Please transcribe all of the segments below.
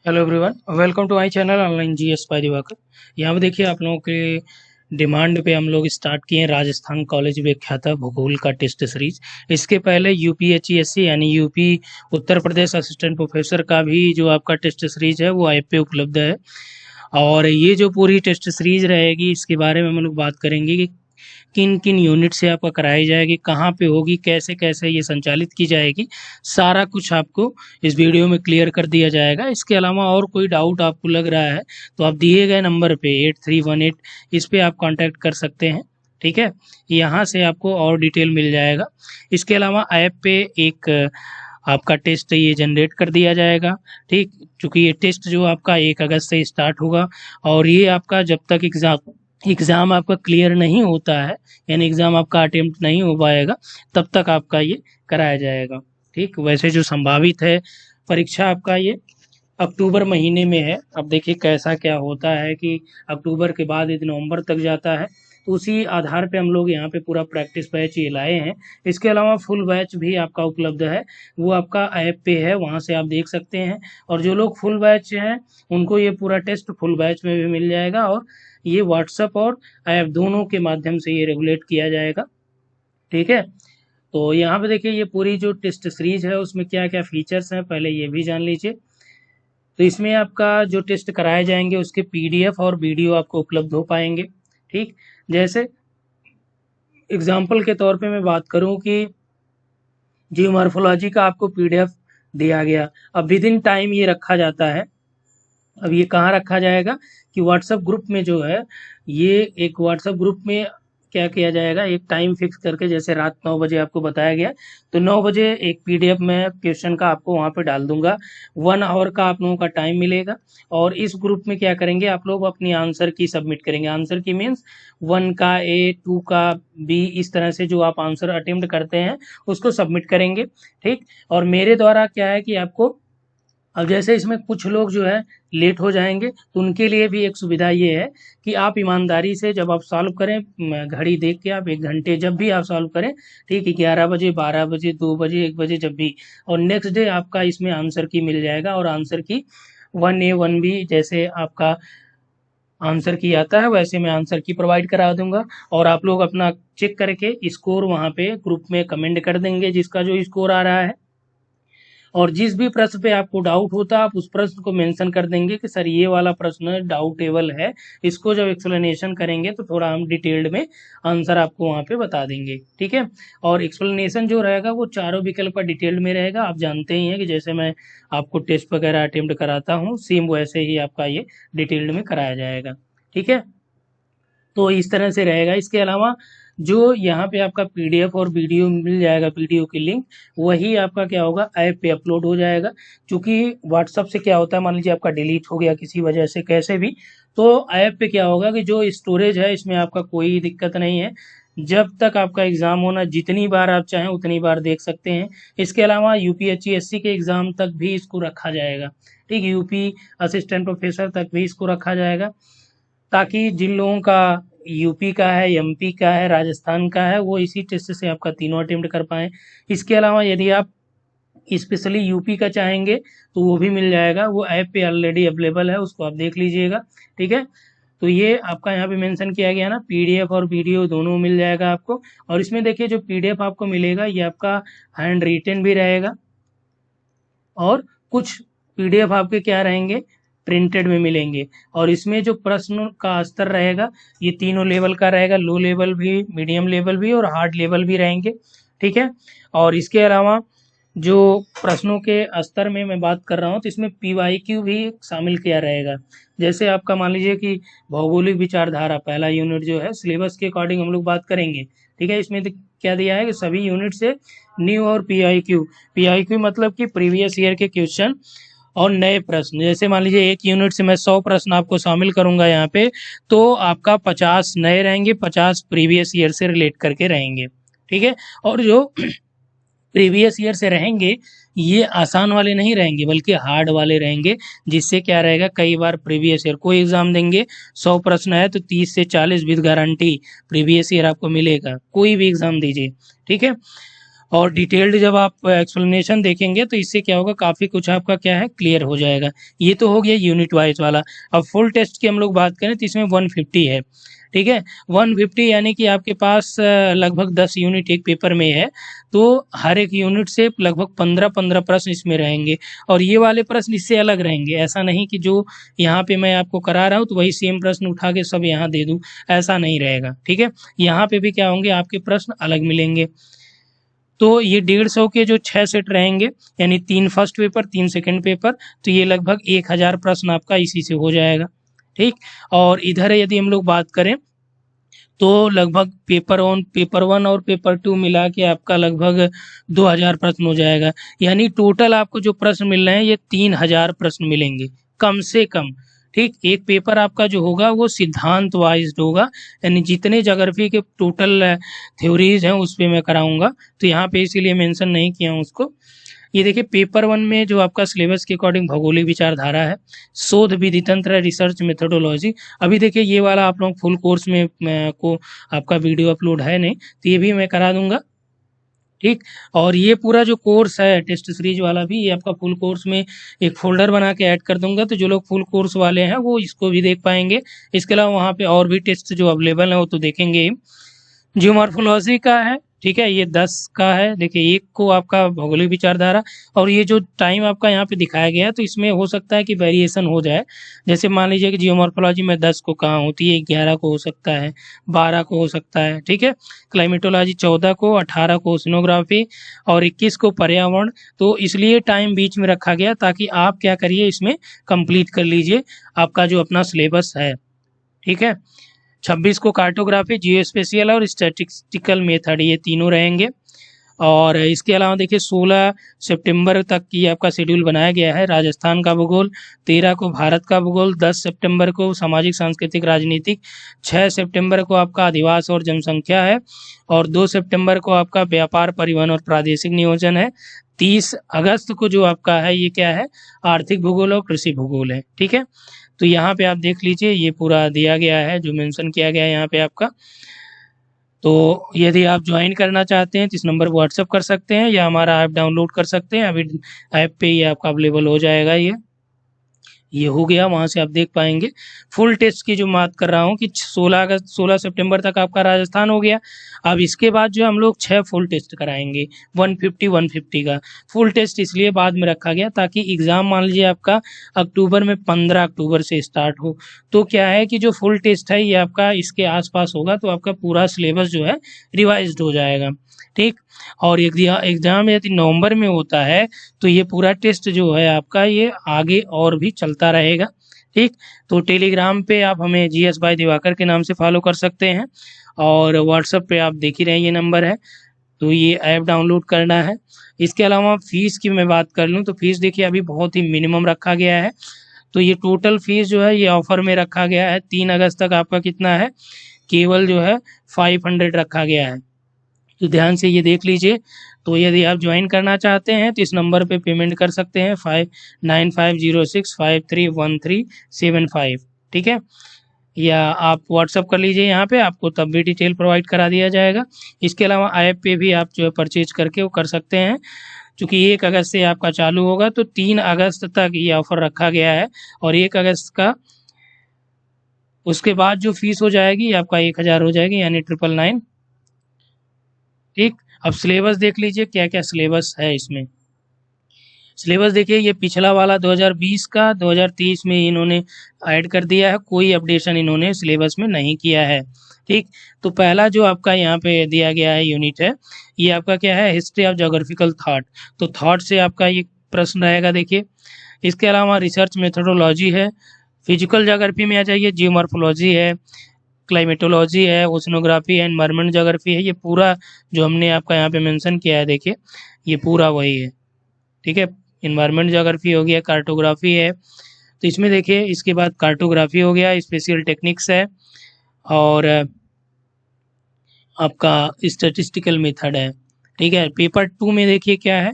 Hello everyone, welcome to my channel online GS by Divakar. यहाँ पे देखिए आप लोगों के डिमांड पे हम लोग स्टार्ट किए हैं राजस्थान कॉलेज व्याख्याता भूगोल का टेस्ट सीरीज। इसके पहले यूपीएचईएससी यानी UP Uttar Pradesh assistant professor का भी जो आपका टेस्ट सीरीज है वो ऐप पे उपलब्ध है। और ये जो पूरी टेस्ट सीरीज रहेगी इसके बारे में हम लोग बात करेंगे कि किन किन यूनिट से आपका कराई जाएगी, कहाँ पे होगी, कैसे कैसे ये संचालित की जाएगी, सारा कुछ आपको इस वीडियो में क्लियर कर दिया जाएगा। इसके अलावा और कोई डाउट आपको लग रहा है तो आप दिए गए नंबर पे 8318 इस पे आप कांटेक्ट कर सकते हैं। ठीक है, यहाँ से आपको और डिटेल मिल जाएगा। इसके अलावा ऐप पे एक आपका टेस्ट ये जनरेट कर दिया जाएगा। ठीक, चूँकि ये टेस्ट जो आपका 1 अगस्त से स्टार्ट होगा और ये आपका जब तक एग्ज़ाम आपका क्लियर नहीं होता है, यानी एग्ज़ाम आपका अटेम्प्ट नहीं हो पाएगा, तब तक आपका ये कराया जाएगा। ठीक, वैसे जो संभावित है परीक्षा आपका ये अक्टूबर महीने में है। अब देखिए कैसा क्या होता है कि अक्टूबर के बाद ये नवंबर तक जाता है, तो उसी आधार पे हम लोग यहाँ पे पूरा प्रैक्टिस बैच ये लाए हैं। इसके अलावा फुल बैच भी आपका उपलब्ध है, वो आपका ऐप पे है, वहाँ से आप देख सकते हैं। और जो लोग फुल बैच हैं उनको ये पूरा टेस्ट फुल बैच में भी मिल जाएगा और ये व्हाट्सएप और ऐप दोनों के माध्यम से ये रेगुलेट किया जाएगा। ठीक है, तो यहाँ पे देखिए ये पूरी जो टेस्ट सीरीज है उसमें क्या क्या फीचर्स हैं पहले ये भी जान लीजिए। तो इसमें आपका जो टेस्ट कराए जाएंगे उसके पीडीएफ और वीडियो आपको उपलब्ध हो पाएंगे। ठीक, जैसे एग्जाम्पल के तौर पे मैं बात करूं कि जियोमॉर्फोलॉजी का आपको पीडीएफ दिया गया, अब विद इन टाइम ये रखा जाता है। अब ये कहाँ रखा जाएगा कि व्हाट्सएप ग्रुप में जो है, ये एक व्हाट्सएप ग्रुप में क्या किया जाएगा, एक टाइम फिक्स करके, जैसे रात 9 बजे आपको बताया गया, तो 9 बजे एक पीडीएफ में क्वेश्चन का आपको वहाँ पे डाल दूंगा। 1 आवर का आप लोगों का टाइम मिलेगा और इस ग्रुप में क्या करेंगे आप लोग अपनी आंसर की सबमिट करेंगे। आंसर की मीन्स 1 का ए, 2 का बी, इस तरह से जो आप आंसर अटेम्प्ट करते हैं उसको सबमिट करेंगे। ठीक, और मेरे द्वारा क्या है कि आपको, अब जैसे इसमें कुछ लोग जो है लेट हो जाएंगे तो उनके लिए भी एक सुविधा ये है कि आप ईमानदारी से जब आप सॉल्व करें, घड़ी देख के आप 1 घंटे जब भी आप सॉल्व करें, ठीक, 11 बजे, 12 बजे, 2 बजे, 1 बजे, जब भी, और नेक्स्ट डे आपका इसमें आंसर की मिल जाएगा। और आंसर की 1A 1B जैसे आपका आंसर की आता है वैसे मैं आंसर की प्रोवाइड करा दूंगा। और आप लोग अपना चेक करके स्कोर वहाँ पे ग्रुप में कमेंट कर देंगे जिसका जो स्कोर आ रहा है। और जिस भी प्रश्न पे आपको डाउट होता है आप उस प्रश्न को मेंशन कर देंगे कि सर ये वाला प्रश्न डाउटेबल है, इसको जब एक्सप्लेनेशन करेंगे तो थोड़ा हम डिटेल्ड में आंसर आपको वहाँ पे बता देंगे। ठीक है, और एक्सप्लेनेशन जो रहेगा वो चारों विकल्प का डिटेल्ड में रहेगा। आप जानते ही हैं कि जैसे मैं आपको टेस्ट वगैरह अटेम्प्ट कराता हूँ, सेम वैसे ही आपका ये डिटेल्ड में कराया जाएगा। ठीक है, तो इस तरह से रहेगा। इसके अलावा जो यहाँ पे आपका पीडीएफ और वीडियो मिल जाएगा, वीडियो की लिंक वही आपका क्या होगा ऐप पे अपलोड हो जाएगा। क्योंकि व्हाट्सअप से क्या होता है, मान लीजिए आपका डिलीट हो गया किसी वजह से कैसे भी, तो ऐप पे क्या होगा कि जो स्टोरेज है इसमें आपका कोई दिक्कत नहीं है। जब तक आपका एग्ज़ाम होना, जितनी बार आप चाहें उतनी बार देख सकते हैं। इसके अलावा यूपीएचईएससी के एग्ज़ाम तक भी इसको रखा जाएगा। ठीक, यूपी असिस्टेंट प्रोफेसर तक भी इसको रखा जाएगा, ताकि जिन लोगों का यूपी का है, एमपी का है, राजस्थान का है, वो इसी टेस्ट से आपका तीनों अटेम्प्ट कर पाएँ। इसके अलावा यदि आप स्पेशली यूपी का चाहेंगे तो वो भी मिल जाएगा, वो ऐप पे ऑलरेडी अवेलेबल है, उसको आप देख लीजिएगा। ठीक है, तो ये आपका यहाँ पे मेंशन किया गया ना, पीडीएफ और वीडियो दोनों मिल जाएगा आपको। और इसमें देखिए जो पीडीएफ आपको मिलेगा ये आपका हैंड रिटन भी रहेगा और कुछ पीडीएफ आपके क्या रहेंगे, प्रिंटेड में मिलेंगे। और इसमें जो प्रश्न का स्तर रहेगा ये तीनों लेवल का रहेगा, लो लेवल भी, मीडियम लेवल भी और हार्ड लेवल भी रहेंगे। ठीक है, और इसके अलावा जो प्रश्नों के स्तर में मैं बात कर रहा हूँ तो इसमें पीवाईक्यू भी शामिल किया रहेगा। जैसे आपका मान लीजिए कि भौगोलिक विचारधारा पहला यूनिट जो है, सिलेबस के अकॉर्डिंग हम लोग बात करेंगे। ठीक है, इसमें क्या दिया है कि सभी यूनिट से न्यू और पीआईक्यू, पीआईक्यू मतलब कि प्रीवियस ईयर के क्वेश्चन और नए प्रश्न। जैसे मान लीजिए एक यूनिट से मैं 100 प्रश्न आपको शामिल करूंगा यहाँ पे, तो आपका 50 नए रहेंगे, 50 प्रीवियस ईयर से रिलेट करके रहेंगे। ठीक है, और जो प्रीवियस ईयर से रहेंगे ये आसान वाले नहीं रहेंगे बल्कि हार्ड वाले रहेंगे। जिससे क्या रहेगा, कई बार प्रीवियस ईयर कोई एग्जाम देंगे, 100 प्रश्न है तो 30 से 40 विद गारंटी प्रीवियस ईयर आपको मिलेगा, कोई भी एग्जाम दीजिए। ठीक है, और डिटेल्ड जब आप एक्सप्लेनेशन देखेंगे तो इससे क्या होगा, काफ़ी कुछ आपका क्या है क्लियर हो जाएगा। ये तो हो गया यूनिट वाइज वाला। अब फुल टेस्ट की हम लोग बात करें तो इसमें 150 है, ठीक है। 150 यानी कि आपके पास लगभग 10 यूनिट एक पेपर में है, तो हर एक यूनिट से लगभग 15-15 प्रश्न इसमें रहेंगे। और ये वाले प्रश्न इससे अलग रहेंगे, ऐसा नहीं कि जो यहाँ पे मैं आपको करा रहा हूँ तो वही सेम प्रश्न उठा के सब यहाँ दे दूँ, ऐसा नहीं रहेगा, ठीक है। यहाँ पे भी क्या होंगे, आपके प्रश्न अलग मिलेंगे। तो ये 150 के जो 6 सेट रहेंगे, यानी 3 फर्स्ट पेपर 3 सेकंड पेपर, तो ये लगभग 1000 प्रश्न आपका इसी से हो जाएगा, ठीक। और इधर यदि हम लोग बात करें तो लगभग पेपर वन और पेपर टू मिला के आपका लगभग 2000 प्रश्न हो जाएगा। यानी टोटल आपको जो प्रश्न मिल रहे हैं ये 3000 प्रश्न मिलेंगे कम से कम, ठीक। एक पेपर आपका जो होगा वो सिद्धांत वाइज्ड होगा, यानी जितने ज्योग्राफी के टोटल थ्योरीज हैं उस पे मैं कराऊंगा, तो यहाँ पे इसीलिए मेंशन नहीं किया हूँ उसको। ये देखिए पेपर वन में जो आपका सिलेबस के अकॉर्डिंग भौगोलिक विचारधारा है, शोध विधि तंत्र, रिसर्च मेथोडोलॉजी। अभी देखिए ये वाला आप लोग फुल कोर्स में को आपका वीडियो अपलोड है नहीं, तो ये भी मैं करा दूंगा, ठीक। और ये पूरा जो कोर्स है टेस्ट सीरीज वाला भी, ये आपका फुल कोर्स में एक फोल्डर बना के ऐड कर दूंगा, तो जो लोग फुल कोर्स वाले हैं वो इसको भी देख पाएंगे। इसके अलावा वहाँ पे और भी टेस्ट जो अवेलेबल है वो तो देखेंगे ही। जियोमॉर्फोलॉजी का है, ठीक है, ये 10 का है। देखिए एक को आपका भौगोलिक विचारधारा, और ये जो टाइम आपका यहाँ पे दिखाया गया है तो इसमें हो सकता है कि वेरिएशन हो जाए। जैसे मान लीजिए कि जियोमॉर्फोलॉजी में 10 को कहाँ होती है, 11 को हो सकता है, 12 को हो सकता है, ठीक है। क्लाइमेटोलॉजी 14 को, 18 को ओशनोग्राफी और 21 को पर्यावरण। तो इसलिए टाइम बीच में रखा गया ताकि आप क्या करिए, इसमें कंप्लीट कर लीजिए आपका जो अपना सिलेबस है, ठीक है। 26 को कार्टोग्राफी, जियो स्पेशियल और स्टैटिस्टिकल मेथड, ये तीनों रहेंगे। और इसके अलावा देखिए 16 सितंबर तक की आपका शेड्यूल बनाया गया है। राजस्थान का भूगोल, 13 को भारत का भूगोल, 10 सितंबर को सामाजिक सांस्कृतिक राजनीतिक, 6 सितंबर को आपका अधिवास और जनसंख्या है, और 2 सितंबर को आपका व्यापार, परिवहन और प्रादेशिक नियोजन है। 30 अगस्त को जो आपका है ये क्या है, आर्थिक भूगोल और कृषि भूगोल है, ठीक है। तो यहाँ पे आप देख लीजिए ये पूरा दिया गया है जो मेंशन किया गया है यहाँ पे आपका। तो यदि आप ज्वाइन करना चाहते हैं तो इस नंबर पर व्हाट्सअप कर सकते हैं या हमारा ऐप डाउनलोड कर सकते हैं। अभी ऐप पे ही आपका अवेलेबल हो जाएगा ये हो गया, वहाँ से आप देख पाएंगे। फुल टेस्ट की जो बात कर रहा हूँ कि 16 सितंबर तक आपका राजस्थान हो गया। अब इसके बाद जो हम लोग 6 फुल टेस्ट कराएंगे 150 का। फुल टेस्ट इसलिए बाद में रखा गया ताकि एग्ज़ाम मान लीजिए आपका अक्टूबर में 15 अक्टूबर से स्टार्ट हो, तो क्या है कि जो फुल टेस्ट है ये आपका इसके आसपास होगा, तो आपका पूरा सिलेबस जो है रिवाइज्ड हो जाएगा, ठीक। और एग्ज़ाम यदि नवंबर में होता है तो ये पूरा टेस्ट जो है आपका ये आगे और भी चलता रहेगा, ठीक। तो टेलीग्राम पे आप हमें GS बाय दिवाकर के नाम से फॉलो कर सकते हैं, और व्हाट्सएप पे आप देख ही रहे हैं ये नंबर है, तो ये ऐप डाउनलोड करना है। इसके अलावा फ़ीस की मैं बात कर लूँ तो फ़ीस देखिए अभी बहुत ही मिनिमम रखा गया है। तो ये टोटल फ़ीस जो है ये ऑफ़र में रखा गया है 3 अगस्त तक आपका कितना है, केवल जो है 500 रखा गया है, तो ध्यान से ये देख लीजिए। तो यदि आप ज्वाइन करना चाहते हैं तो इस नंबर पे पेमेंट कर सकते हैं 5950653137 ठीक है, या आप व्हाट्सअप कर लीजिए, यहाँ पे आपको तब भी डिटेल प्रोवाइड करा दिया जाएगा। इसके अलावा ऐप पे भी आप जो है परचेज करके वो कर सकते हैं। चूँकि 1 अगस्त से आपका चालू होगा तो 3 अगस्त तक ये ऑफ़र रखा गया है, और 1 अगस्त का उसके बाद जो फ़ीस हो जाएगी आपका 1000 हो जाएगी, यानी 999, ठीक। अब सिलेबस देख लीजिए क्या क्या सिलेबस है इसमें। सिलेबस देखिए ये पिछला वाला 2020 का 2023 में इन्होंने ऐड कर दिया है, कोई अपडेशन इन्होंने सिलेबस में नहीं किया है, ठीक। तो पहला जो आपका यहाँ पे दिया गया है यूनिट है, ये आपका क्या है, हिस्ट्री ऑफ ज्योग्राफिकल थॉट। तो थॉट से आपका ये प्रश्न रहेगा देखिए। इसके अलावा रिसर्च मेथोडोलॉजी है, फिजिकल ज्योग्राफी में आ जाइए, जियोमॉर्फोलॉजी है, क्लाइमेटोलॉजी है, ओशनोग्राफी है, एनवायरमेंट ज्योग्राफी है। ये पूरा जो हमने आपका यहाँ पे मेंशन किया है देखिए ये पूरा वही है, ठीक है। एनवायरमेंट ज्योग्राफी हो गया, कार्टोग्राफी है, तो इसमें देखिए इसके बाद कार्टोग्राफी हो गया, स्पेशल टेक्निक्स है, और आपका स्टैटिस्टिकल मेथड है, ठीक है। पेपर 2 में देखिए क्या है,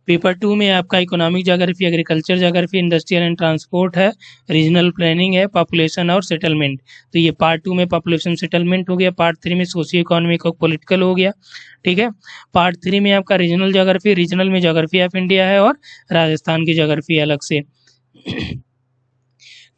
पेपर 2 में आपका economic geography, agriculture geography, industrial and transport है, रीजनल प्लानिंग है, पॉपुलेशन और सेटलमेंट। तो ये पार्ट 2 में पॉपुलेशन सेटलमेंट हो गया, पार्ट 3 में सोशियो इकोनॉमिक और पॉलिटिकल हो गया। ठीक है, पार्ट 3 में आपका रीजनल ज्योग्राफी, रीजनल में ज्योग्राफी ऑफ इंडिया है और राजस्थान की ज्योग्राफी अलग से।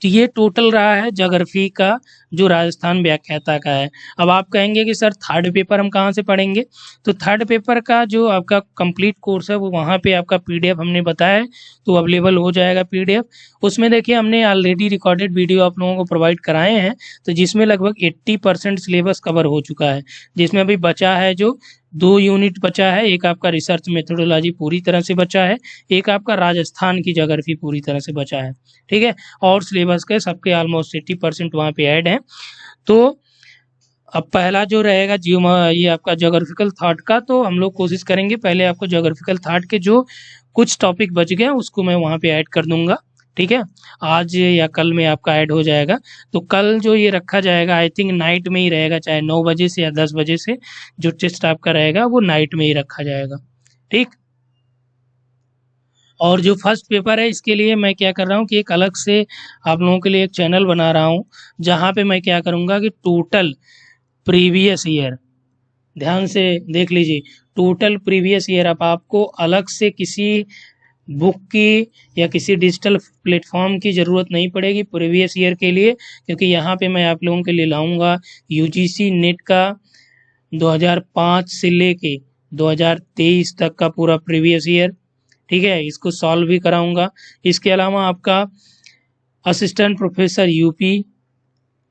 तो ये टोटल रहा है ज्योग्राफी का जो राजस्थान व्याख्याता का है। अब आप कहेंगे कि सर थर्ड पेपर हम कहाँ से पढ़ेंगे? तो थर्ड पेपर का जो आपका कंप्लीट कोर्स है वो वहाँ पे आपका पीडीएफ हमने बताया है, तो अवेलेबल हो जाएगा पीडीएफ। उसमें देखिए हमने ऑलरेडी रिकॉर्डेड वीडियो आप लोगों को प्रोवाइड कराए हैं, तो जिसमें लगभग 80% सिलेबस कवर हो चुका है। जिसमें अभी बचा है जो 2 यूनिट बचा है, एक आपका रिसर्च मेथोडोलॉजी पूरी तरह से बचा है, एक आपका राजस्थान की ज्योग्राफी पूरी तरह से बचा है। ठीक है, और सिलेबस के सबके ऑलमोस्ट 80% वहाँ पे ऐड हैं। तो अब पहला जो रहेगा ये आपका ज्योग्राफिकल थॉट का, तो हम लोग कोशिश करेंगे पहले आपको ज्योग्राफिकल थॉट के जो कुछ टॉपिक बच गए उसको मैं वहाँ पे ऐड कर दूंगा। ठीक है, आज या कल में आपका ऐड हो जाएगा। तो कल जो ये रखा जाएगा आई थिंक नाइट में ही रहेगा, चाहे 9 बजे से या 10 बजे से जो टेस्ट आपका रहेगा वो नाइट में ही रखा जाएगा। ठीक, और जो फर्स्ट पेपर है इसके लिए मैं क्या कर रहा हूँ कि एक अलग से आप लोगों के लिए एक चैनल बना रहा हूँ, जहाँ पे मैं क्या करूँगा कि टोटल प्रीवियस ईयर, ध्यान से देख लीजिए, टोटल प्रीवियस ईयर अब आपको अलग से किसी बुक की या किसी डिजिटल प्लेटफॉर्म की ज़रूरत नहीं पड़ेगी प्रीवियस ईयर के लिए, क्योंकि यहाँ पे मैं आप लोगों के लिए लाऊंगा यूजीसी नेट का 2005 से लेके 2023 तक का पूरा प्रीवियस ईयर। ठीक है, इसको सॉल्व भी कराऊंगा। इसके अलावा आपका assistant professor UP,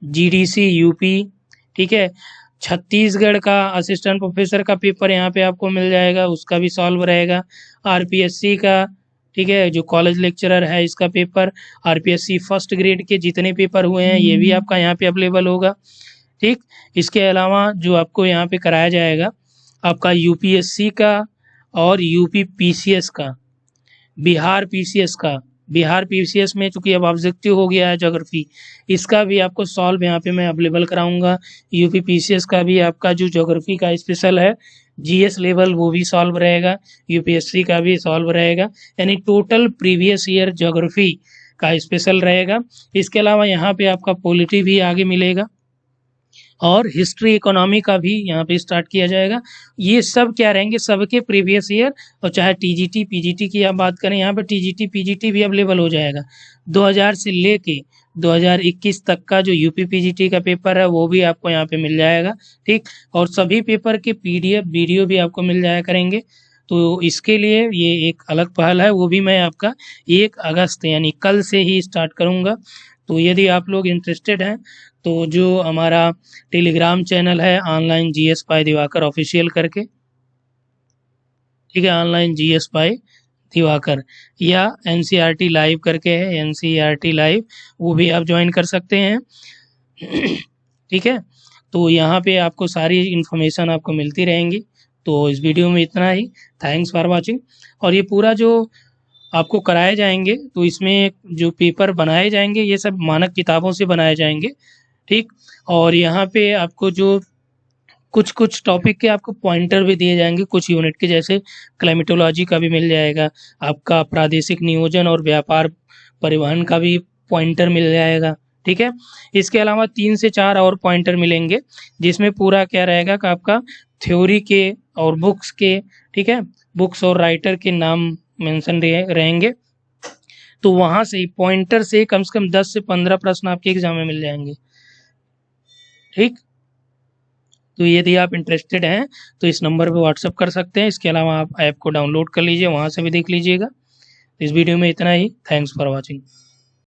GDC UP, ठीक है, छत्तीसगढ़ का असिस्टेंट प्रोफेसर का पेपर यहाँ पे आपको मिल जाएगा, उसका भी सॉल्व रहेगा। आरपीएससी का, ठीक है, जो कॉलेज लेक्चरर है इसका पेपर, आरपीएससी फर्स्ट ग्रेड के जितने पेपर हुए हैं ये भी आपका यहाँ पे अवेलेबल होगा। ठीक, इसके अलावा जो आपको यहाँ पे कराया जाएगा आपका यूपीएससी का और यूपी पीसीएस का, बिहार पीसीएस का, बिहार पीसीएस में चूंकि अब ऑब्जेक्टिव हो गया है ज्योग्राफी, इसका भी आपको सॉल्व यहाँ पे मैं अवेलेबल कराऊंगा। यूपी पीसीएस का भी आपका जो ज्योग्राफी का स्पेशल है जीएस लेवल वो भी सॉल्व रहेगा, यूपीएससी का भी सॉल्व रहेगा, यानी टोटल प्रीवियस ईयर ज्योग्राफी का स्पेशल रहेगा। इसके अलावा यहाँ पे आपका पॉलिटी भी आगे मिलेगा और हिस्ट्री इकोनॉमी का भी यहाँ पे स्टार्ट किया जाएगा। ये सब क्या रहेंगे, सबके प्रीवियस ईयर, और चाहे टीजीटी पीजीटी की आप बात करें यहाँ पे टीजीटी पीजीटी भी अवेलेबल हो जाएगा। 2000 से लेके 2021 तक का जो यूपी पीजीटी का पेपर है वो भी आपको यहाँ पे मिल जाएगा। ठीक, और सभी पेपर के पीडीएफ वीडियो भी आपको मिल जाया करेंगे। तो इसके लिए ये एक अलग पहल है, वो भी मैं आपका 1 अगस्त यानी कल से ही स्टार्ट करूँगा। तो यदि आप लोग इंटरेस्टेड हैं तो जो हमारा टेलीग्राम चैनल है online GS by Diwakar official करके, ठीक है, ऑनलाइन जीएस बाय दिवाकर, या एनसीईआरटी लाइव करके है एनसीईआरटी लाइव, वो भी आप ज्वाइन कर सकते हैं। ठीक है, तो यहाँ पे आपको सारी इन्फॉर्मेशन आपको मिलती रहेंगी। तो इस वीडियो में इतना ही, थैंक्स फॉर वाचिंग। और ये पूरा जो आपको कराए जाएंगे तो इसमें जो पेपर बनाए जाएंगे ये सब मानक किताबों से बनाए जाएंगे। ठीक, और यहाँ पे आपको जो कुछ टॉपिक के आपको पॉइंटर भी दिए जाएंगे कुछ यूनिट के, जैसे क्लाइमेटोलॉजी का भी मिल जाएगा, आपका प्रादेशिक नियोजन और व्यापार परिवहन का भी पॉइंटर मिल जाएगा। ठीक है, इसके अलावा 3 से 4 और पॉइंटर मिलेंगे जिसमें पूरा क्या रहेगा कि आपका थ्योरी के और बुक्स के, ठीक है, बुक्स और राइटर के नाम मेंशन रहेंगे। तो वहाँ से पॉइंटर से कम 10 से 15 प्रश्न आपके एग्जाम में मिल जाएंगे। ठीक, तो यदि आप इंटरेस्टेड हैं तो इस नंबर पे व्हाट्सअप कर सकते हैं। इसके अलावा आप ऐप को डाउनलोड कर लीजिए, वहाँ से भी देख लीजिएगा। इस वीडियो में इतना ही, थैंक्स फॉर वॉचिंग।